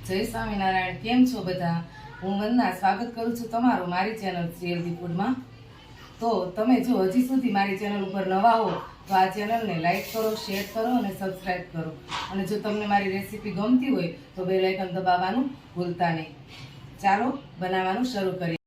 જય સ્વામિનારાયણ. કેમ છો બધા? હું વંદના સ્વાગત કરું છું તમારું મારી ચેનલ હેલ્ધી ફૂડમાં. તો તમે જો હજી સુધી મારી ચેનલ ઉપર નવા હો તો આ ચેનલને લાઈક કરો, શેર કરો અને સબસ્ક્રાઈબ કરો. અને જો તમને મારી રેસીપી ગમતી હોય તો બેલ આઇકન દબાવવાનું ભૂલતા નહીં. ચાલો બનાવવાનું શરૂ કરીએ.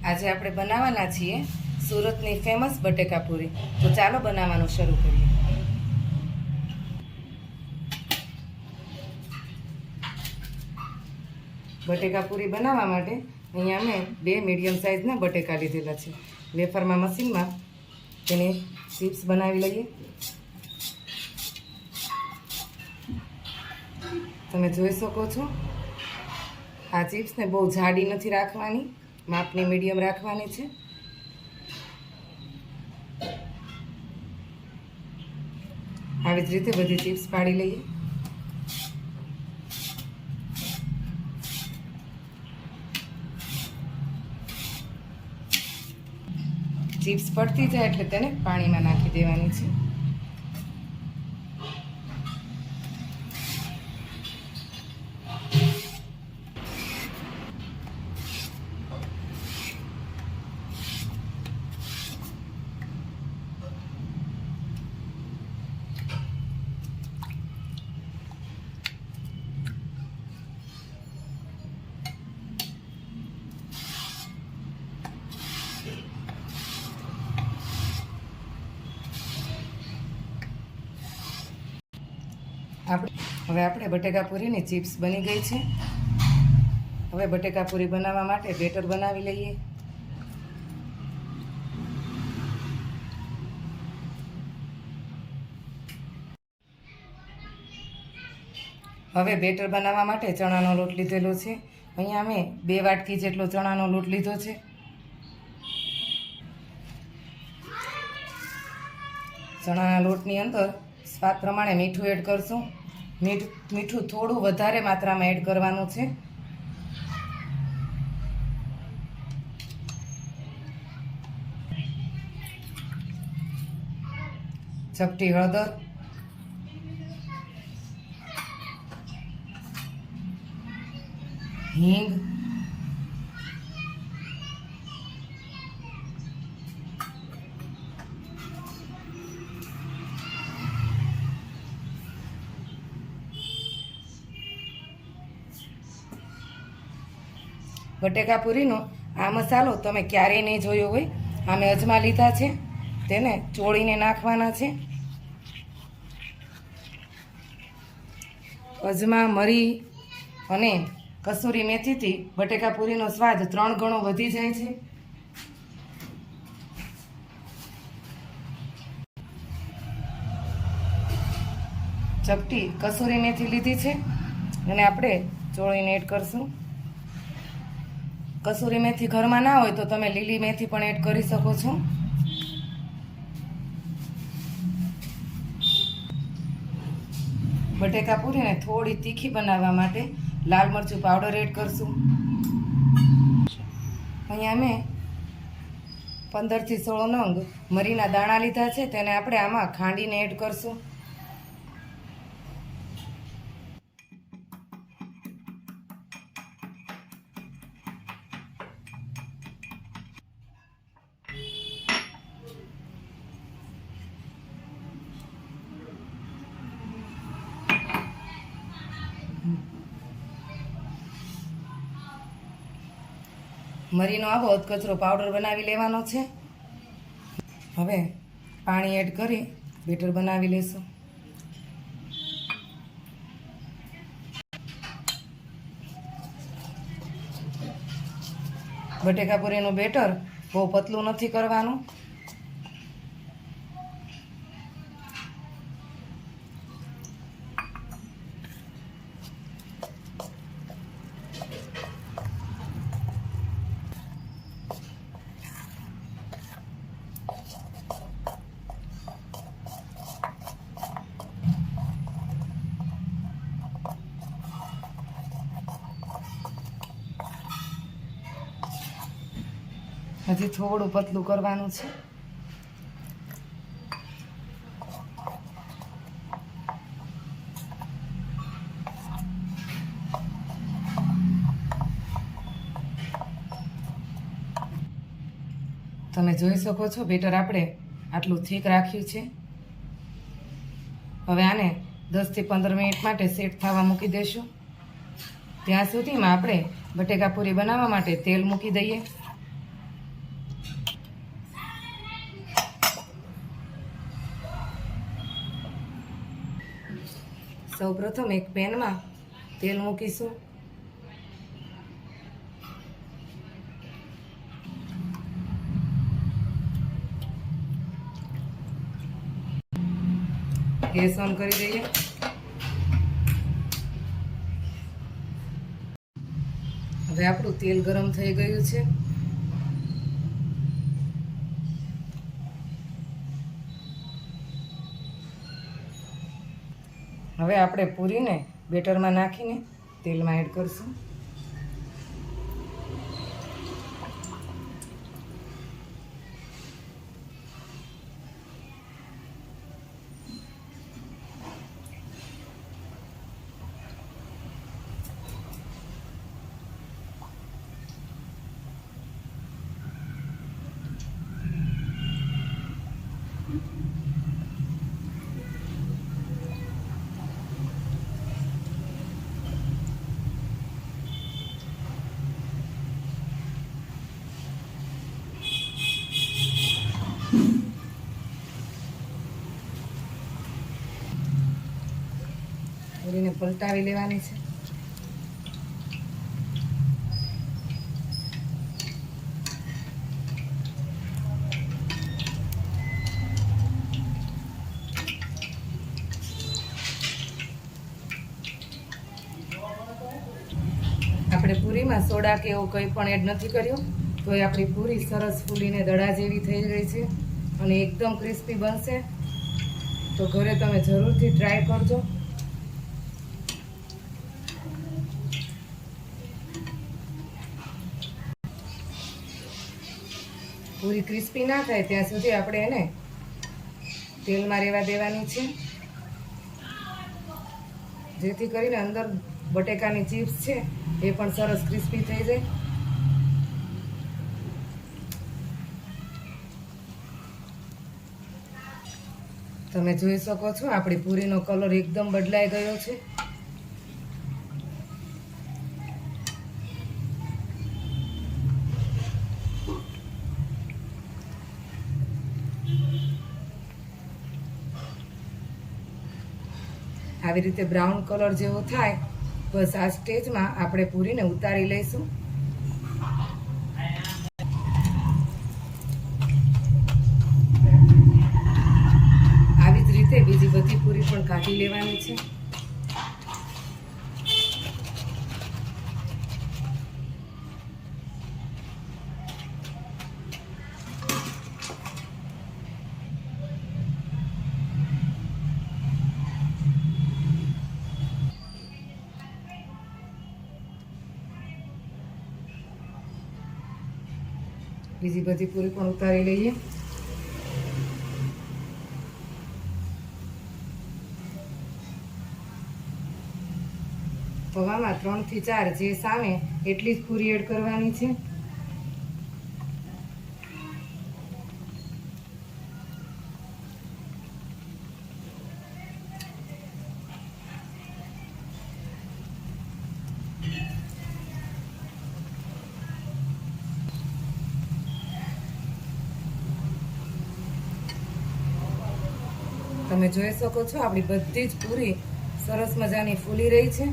આજે આપણે બનાવવાના છીએ સુરતની ફેમસ બટાકાપુરી. તો ચાલો બનાવવાનું શરૂ કરીએ. બટેકાપુરી બનાવવા માટે અહીંયા અમે 2 મીડિયમ સાઇઝના બટેકા લીધેલા છે. વેફરમાં મશીનમાં તેને ચિપ્સ બનાવી લઈએ. તમે જોઈ શકો છો આ ચિપ્સને બહુ જાડી નથી રાખવાની, માપની મીડિયમ રાખવાની છે. આવી જ રીતે બધી ચિપ્સ પાડી લઈએ. ચિપ્સ પડતી જાય એટલે તેને પાણીમાં નાખી દેવાની છે. હવે આપણે બટેકાપુરીની ચિપ્સ બની ગઈ છે. હવે બટેકાપુરી બનાવવા માટે બેટર બનાવી લઈએ. હવે બેટર બનાવવા માટે ચણાનો લોટ લીધેલો છે. અહીંયા અમે 2 વાટકી જેટલો ચણાનો લોટ લીધો છે. ચણાના લોટની અંદર સ્વાદ પ્રમાણે મીઠું એડ કરશું. મીઠું થોડું વધારે માત્રામાં એડ કરવાનું છે. ચપટી હળદર, હિંગ, બટેકાપુરીનો આ મસાલો તમે ક્યારેય નહીં જોયો હોય. આમે અજમા લીધા છે, તેને ચોળીને નાખવાના છે. અજમા, મરી અને કસૂરી મેથીથી બટેકાપુરીનો સ્વાદ 3 ગણો વધી જાય છે. ચપટી કસૂરી મેથી લીધી છે અને આપણે ચોળીને એડ કરશું. કસૂરી મેથી ઘરમાં ના હોય તો તમે લીલી મેથી પણ એડ કરી શકો છો. બટેકાપુરીને થોડી તીખી બનાવવા માટે લાલ મરચું પાવડર એડ કરશું. અહીંયા અમે 15 થી 16 નંગ મરીના દાણા લીધા છે, તેને આપણે આમાં ખાંડીને એડ કરશું. મરીનો આવો અધકચરો પાવડર બનાવી લેવાનો છે. હવે પાણી એડ કરી બેટર બનાવી લેશું. બટેકાપુરીનું બેટર બહુ પતલું નથી કરવાનું. હજી થોડું પતલું કરવાનું છે. તમે જોઈ શકો છો બેટર આપણે આટલું થીક રાખ્યું છે. હવે આને 10 થી 15 મિનિટ માટે સેટ થવા મૂકી દઈશું. ત્યાં સુધીમાં આપણે બટેકાપુરી બનાવવા માટે તેલ મૂકી દઈએ. સૌપ્રથમ એક પેનમાં તેલ મૂકીશું. ગેસ ઓન કરી દઈએ. હવે આપણું તેલ ગરમ થઈ ગયું છે. હવે આપણે પૂરીને બેટરમાં નાખીને તેલમાં એડ કરશું. પૂરીને પલટાવી લેવાની છે. આપણે પૂરીમાં સોડા કે એવું કંઈ પણ એડ નથી કર્યું, તો એ આપણી પૂરી સરસ ફૂલીને દડા જેવી થઈ ગઈ છે અને એકદમ ક્રિસ્પી બનશે. તો ઘરે તમે જરૂરથી ટ્રાય કરજો. પૂરી ક્રિસ્પી ના થાય ત્યાં સુધી આપણે એને તેલમાં રહેવા દેવાની છે, જેથી કરીને અંદર બટેકાની ચિપ્સ છે એ પણ સરસ ક્રિસ્પી થઈ જાય. તમે જોઈ શકો છો આપણી પૂરીનો કલર એકદમ બદલાઈ ગયો છે. આવી રીતે બ્રાઉન કલર જેવો થાય બસ આ સ્ટેજમાં આપણે પૂરીને ઉતારી લઈશું. આવી જ રીતે બીજી બધી પૂરી પણ કાઢી લેવાની છે. બીજી બધી પૂરી પણ ઉતારી લઈએ. પૌવામાં 3 થી 4 જે સામે એટલી જ પૂરી એડ કરવાની છે. તમે જોઈ શકો છો આપણી બધી જ પૂરી સરસ મજાની ફૂલી રહી છે.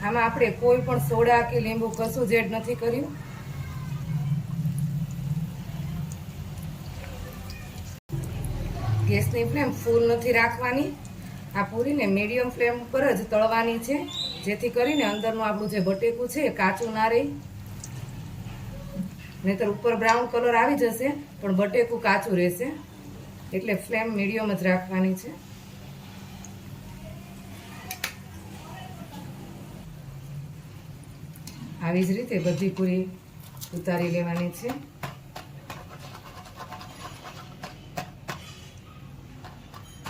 આમાં આપણે કોઈ પણ સોડા કે લીંબુ કશું જ એડ નથી કર્યું. ગેસની ફ્લેમ ફૂલ નથી રાખવાની. આ પૂરીને મીડિયમ ફ્લેમ પર જ તળવાની છે, જેથી કરીને અંદરનું આપણું જે બટેકું છે એ કાચું ના રહે. નહીતર ઉપર બ્રાઉન કલર આવી જશે પણ બટેકું કાચું રહેશે. એટલે ફ્લેમ મીડિયમ જ રાખવાની છે. આવી જ રીતે બધી પૂરી ઉતારી લેવાની છે.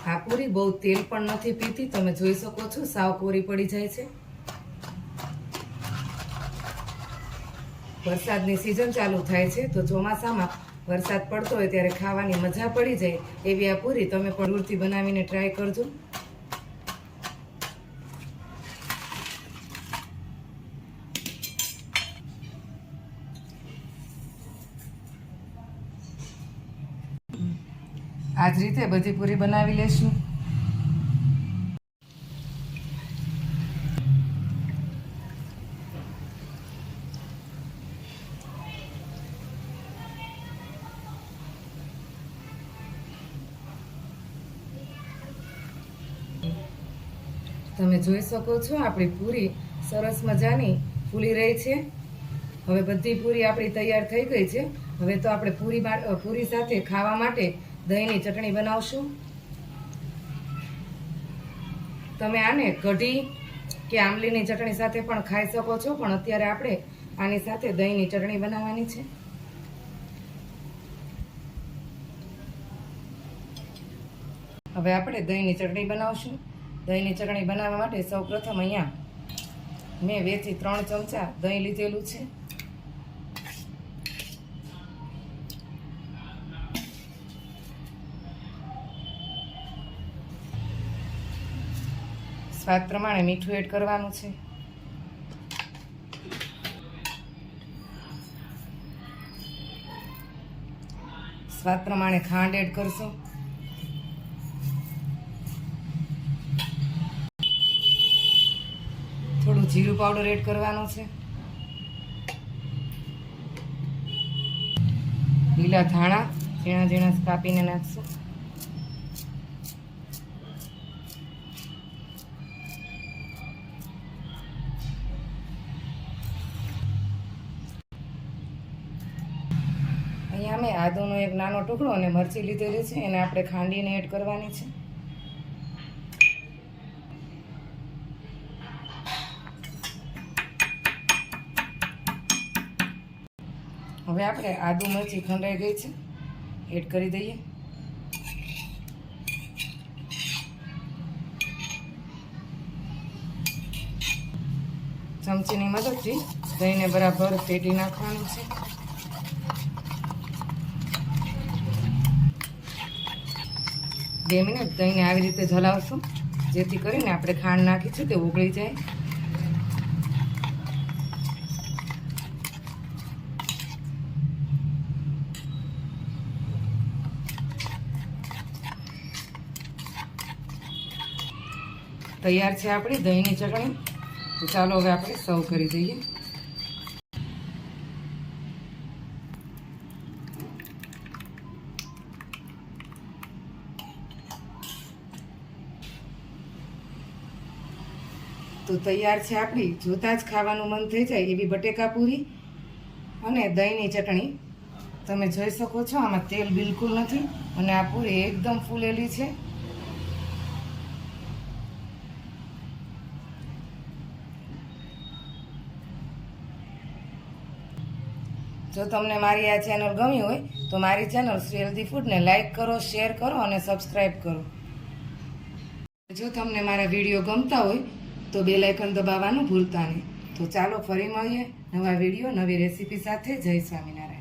આ પૂરી બહુ તેલ પણ નથી પીતી. તમે જોઈ શકો છો સાવ કોરી પડી જાય છે. વરસાદની સિઝન ચાલુ થાય છે, તો ચોમાસામાં વરસાદ પડતો હોય ત્યારે ખાવાની મજા પડી જાય એવી આ પૂરી તમે પણ જરૂરથી બનાવીને ટ્રાય કરજો. આ જ રીતે બધી પૂરી બનાવી લેશું. તમે જોઈ શકો છો આપણી પૂરી સરસ મજાની ફૂલી રહી છે. હવે બધી પૂરી આપણી તૈયાર થઈ ગઈ છે. હવે તો આપણે પૂરી સાથે ખાવા માટે દહીંની ચટણી બનાવશું. તમે આને કઢી કે આંબલીની ચટણી સાથે પણ ખાઈ શકો છો, પણ અત્યારે આપણે આની સાથે દહીંની ચટણી બનાવવાની છે. હવે આપણે દહીંની ચટણી બનાવશું. દહીંની ચટણી બનાવવા માટે સૌપ્રથમ અહીંયા મેં 2 થી 3 ચમચા દહીં લીધેલું છે. સ્વાદ પ્રમાણે મીઠું એડ કરવાનું છે. સ્વાદ પ્રમાણે ખાંડ એડ કરશો. થોડું જીરું પાવડર એડ કરવાનું છે. લીલા ધાણા ઝીણા ઝીણા કાપીને નાખશું. અહીંયા મેં આદુનો એક નાનો ટુકડો અને મરચી લીધેલી છે, એને આપણે ખાંડીને એડ કરવાની છે. હવે આપણે આદુ મરચી ખંડાઈ ગઈ છે, એડ કરી દઈએ. ચમચીની મદદથી દહીંને બરાબર ફેટી નાખવાનું છે. બે મિનિટ દહીંને આવી રીતે હલાવશું, જેથી કરીને આપણે ખાંડ નાખી છે તે ઓગળી જાય. તૈયાર છે આપણી દહીંની ચટણી. તો ચાલો હવે આપણે સર્વ કરી દઈએ. તો તૈયાર છે આપણી જોતાં જ ખાવાનું મન થઈ જાય એવી બટાકાપુરી અને દહીંની ચટણી. તમે જોઈ શકો છો આમાં તેલ બિલકુલ નથી અને આ પૂરી એકદમ ફૂલેલી છે. જો તમને મારી આ ચેનલ ગમી હોય તો મારી ચેનલ શ્રી હેલ્ધી ફૂડને લાઈક કરો, શેર કરો અને સબસ્ક્રાઈબ કરો. જો તમને મારા વિડીયો ગમતા હોય તો બેલ આઇકન દબાવવાનું ભૂલતા નહીં. તો ચાલો ફરી મળીએ નવા વિડીયો નવી રેસીપી સાથે. જય સ્વામિનારાયણ.